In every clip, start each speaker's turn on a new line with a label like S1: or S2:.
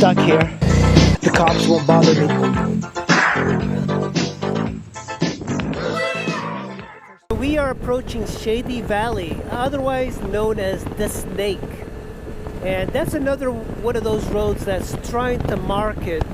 S1: stuck here. The cops won't bother me. We are approaching Shady Valley, otherwise known as the Snake. And that's another one of those roads that's trying to market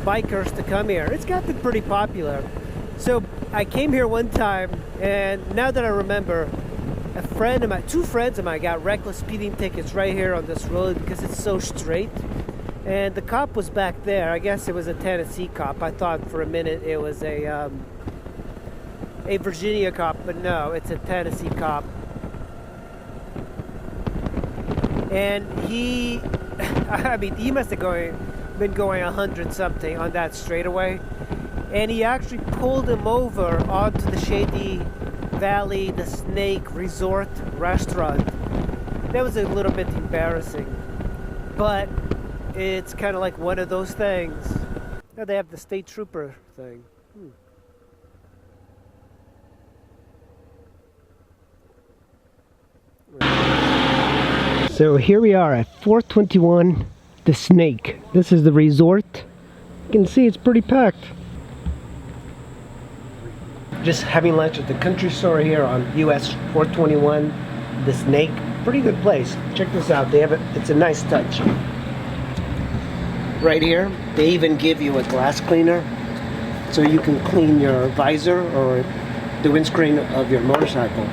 S1: bikers to come here. It's gotten pretty popular. So I came here one time, and now that I remember, two friends of mine got reckless speeding tickets right here on this road because it's so straight. And the cop was back there. I guess it was a Tennessee cop. I thought for a minute it was a Virginia cop, but no, it's a Tennessee cop. And he must have been going 100 something on that straightaway. And he actually pulled him over onto the Shady Valley, the Snake Resort restaurant. That was a little bit embarrassing, but it's kind of like one of those things. Now they have the state trooper thing. So here we are at 421 the Snake. This is the resort. You can see it's pretty packed. Just having lunch at the country store here on US 421 the Snake. Pretty good place. Check this out. They have it. It's a nice touch. Right here, they even give you a glass cleaner so you can clean your visor or the windscreen of your motorcycle.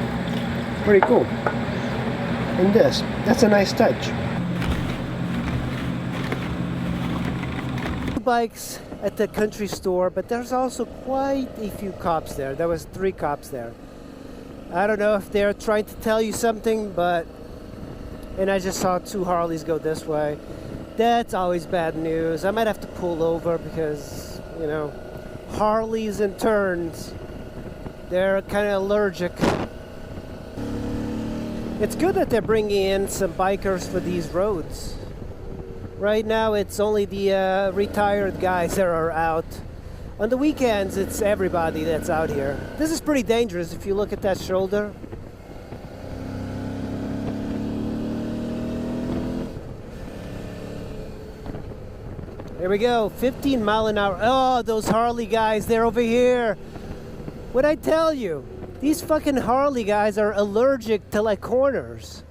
S1: Pretty cool. And that's a nice touch. Bikes at the country store, but there's also quite a few cops there. There was 3 cops there. I don't know if they're trying to tell you something, and I just saw 2 Harleys go this way. That's always bad news. I might have to pull over because, you know, Harleys and turns, they're kind of allergic. It's good that they're bringing in some bikers for these roads. Right now it's only the retired guys that are out. On the weekends it's everybody that's out here. This is pretty dangerous if you look at that shoulder. There we go, 15 mile an hour. Oh, those Harley guys, they're over here. What'd I tell you? These fucking Harley guys are allergic to like corners.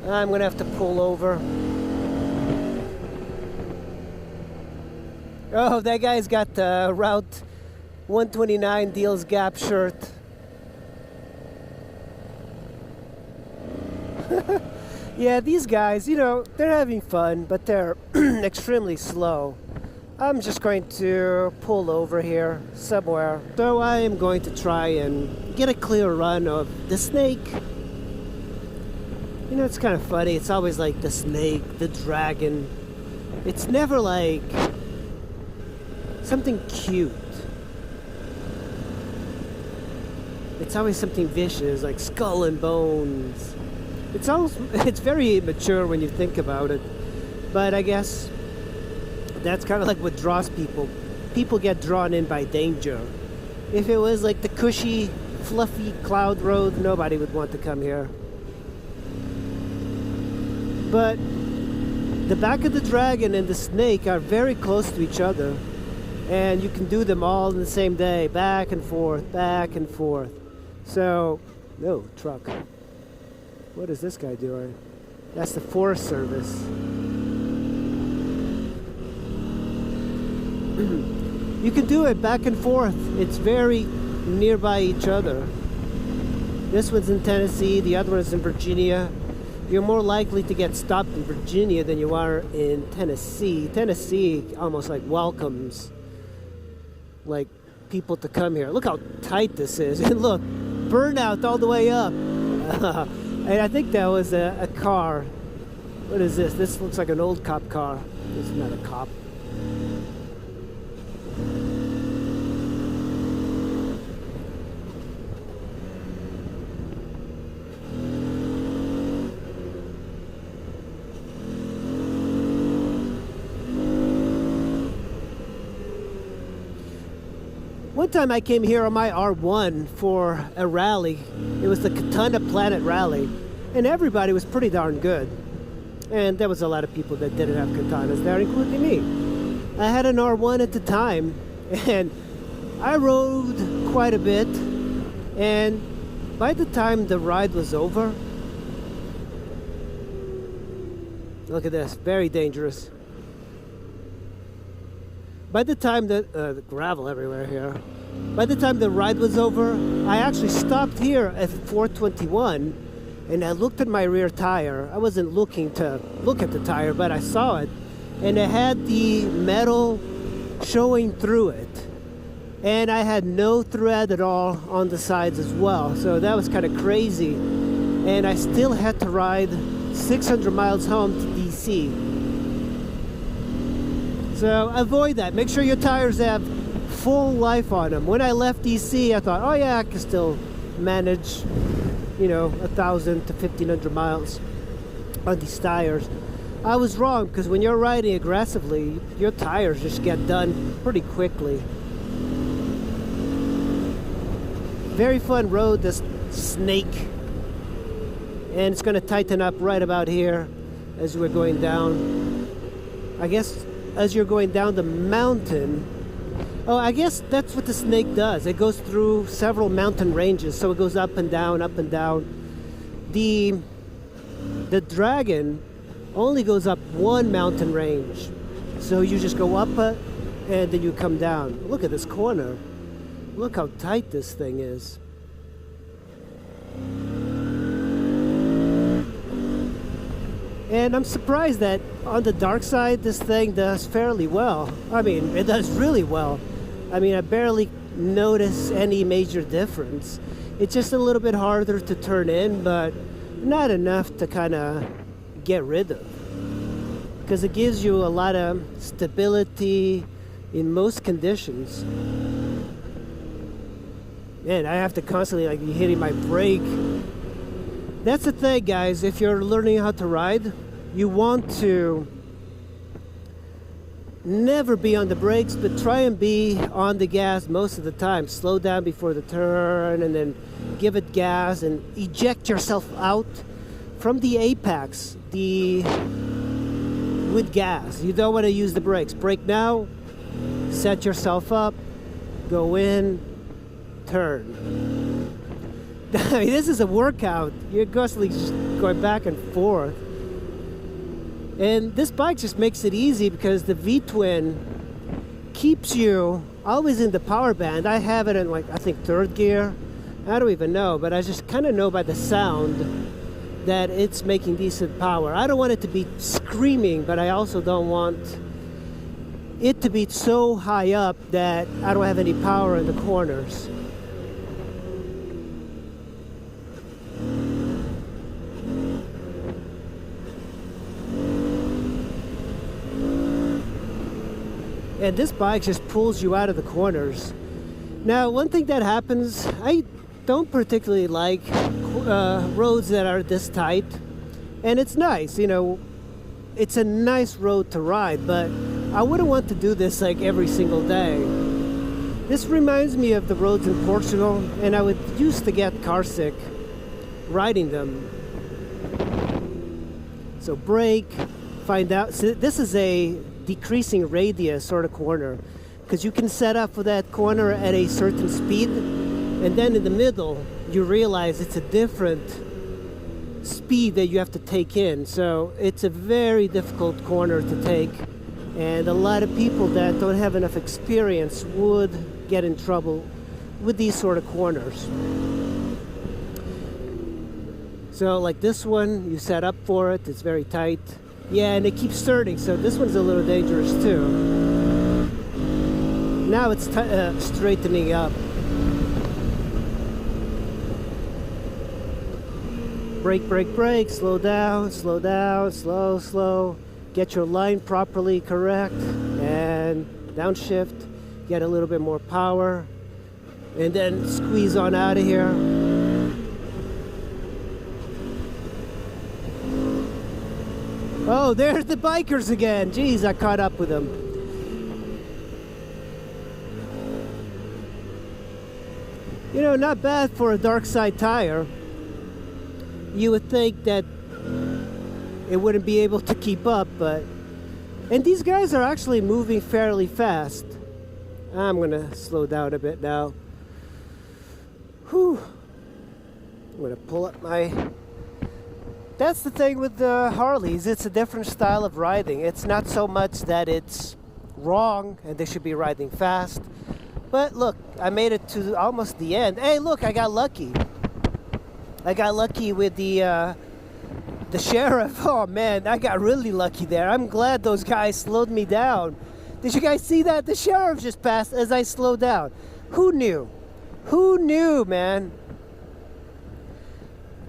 S1: I'm gonna have to pull over. Oh, that guy's got the Route 129 Deals Gap shirt. Yeah, these guys, you know, they're having fun, but they're extremely slow. I'm just going to pull over here somewhere. So I am going to try and get a clear run of the Snake. You know, it's kind of funny. It's always like the snake, the dragon. It's never like something cute. It's always something vicious, like skull and bones. It's very immature when you think about it. But I guess that's kind of like what draws people. People get drawn in by danger. If it was like the cushy, fluffy cloud road, nobody would want to come here. But the back of the dragon and the snake are very close to each other. And you can do them all in the same day. Back and forth, back and forth. So, no, truck. What is this guy doing? That's the Forest Service. You can do it back and forth. It's very nearby each other. This one's in Tennessee, the other one's in Virginia. You're more likely to get stopped in Virginia than you are in Tennessee. Tennessee almost like welcomes like people to come here. Look how tight this is. And look, burnout all the way up. And I think that was a car. What is this? This looks like an old cop car. This is not a cop. One time I came here on my R1 for a rally. It was the Katana Planet Rally, and everybody was pretty darn good. And there was a lot of people that didn't have katanas there, including me. I had an R1 at the time, and I rode quite a bit, and by the time the ride was over, look at this, very dangerous. By the time the gravel everywhere here, by the time the ride was over, I actually stopped here at 421, and I looked at my rear tire. I wasn't looking to look at the tire, but I saw it, and it had the metal showing through it. And I had no thread at all on the sides as well, so that was kind of crazy. And I still had to ride 600 miles home to DC. So avoid that. Make sure your tires have full life on them. When I left DC, I thought, oh yeah, I can still manage, 1,000 to 1,500 miles on these tires. I was wrong, because when you're riding aggressively, your tires just get done pretty quickly. Very fun road, this snake. And it's going to tighten up right about here as we're going down. I guess as you're going down the mountain. Oh, I guess that's what the snake does. It goes through several mountain ranges, so it goes up and down, up and down. The dragon only goes up one mountain range. So you just go up and then you come down. Look at this corner. Look how tight this thing is. And I'm surprised that on the dark side, this thing does fairly well. I mean, it does really well. I mean, I barely notice any major difference. It's just a little bit harder to turn in, but not enough to kind of get rid of. Because it gives you a lot of stability in most conditions. Man, I have to constantly be hitting my brake. That's the thing, guys. If you're learning how to ride, you want to never be on the brakes, but try and be on the gas most of the time. Slow down before the turn, and then give it gas and eject yourself out from the apex with gas. You don't want to use the brakes. Brake now, set yourself up, go in, turn. I mean, this is a workout. You're constantly just going back and forth. And this bike just makes it easy because the V-twin keeps you always in the power band. I have it in I think third gear. I don't even know, but I just kind of know by the sound that it's making decent power. I don't want it to be screaming, but I also don't want it to be so high up that I don't have any power in the corners. And this bike just pulls you out of the corners. Now, one thing that happens, I don't particularly like roads that are this tight. And it's nice, it's a nice road to ride, but I wouldn't want to do this every single day. This reminds me of the roads in Portugal, and I used to get car sick riding them. So brake, find out. So this is a decreasing radius sort of corner, because you can set up for that corner at a certain speed, and then in the middle you realize it's a different speed that you have to take in. So it's a very difficult corner to take, and a lot of people that don't have enough experience would get in trouble with these sort of corners. So like this one, you set up for it, it's very tight. Yeah, and it keeps turning, so this one's a little dangerous too. Now it's straightening up. Brake, brake, brake, slow down, slow down, slow, slow. Get your line properly correct, and downshift, get a little bit more power, and then squeeze on out of here. Oh, there's the bikers again. Jeez, I caught up with them. You know, not bad for a dark side tire. You would think that it wouldn't be able to keep up, but... And these guys are actually moving fairly fast. I'm gonna slow down a bit now. Whew. I'm gonna pull up my... That's the thing with the Harleys. It's a different style of riding. It's not so much that it's wrong and they should be riding fast. But look, I made it to almost the end. Hey, look, I got lucky. I got lucky with the sheriff. Oh man, I got really lucky there. I'm glad those guys slowed me down. Did you guys see that? The sheriff just passed as I slowed down. Who knew? Who knew, man?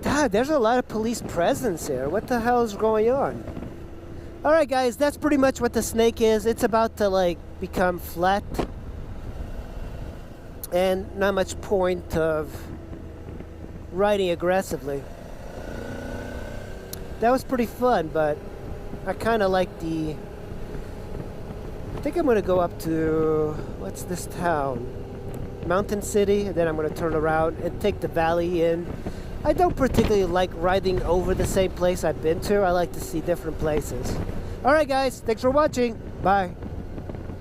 S1: God, there's a lot of police presence here. What the hell is going on? Alright guys, that's pretty much what the snake is. It's about to like become flat. And not much point of riding aggressively. That was pretty fun, but I kind of like the... I think I'm going to go up to... What's this town? Mountain City, and then I'm going to turn around and take the valley in. I don't particularly like riding over the same place I've been to. I like to see different places. Alright guys, thanks for watching. Bye.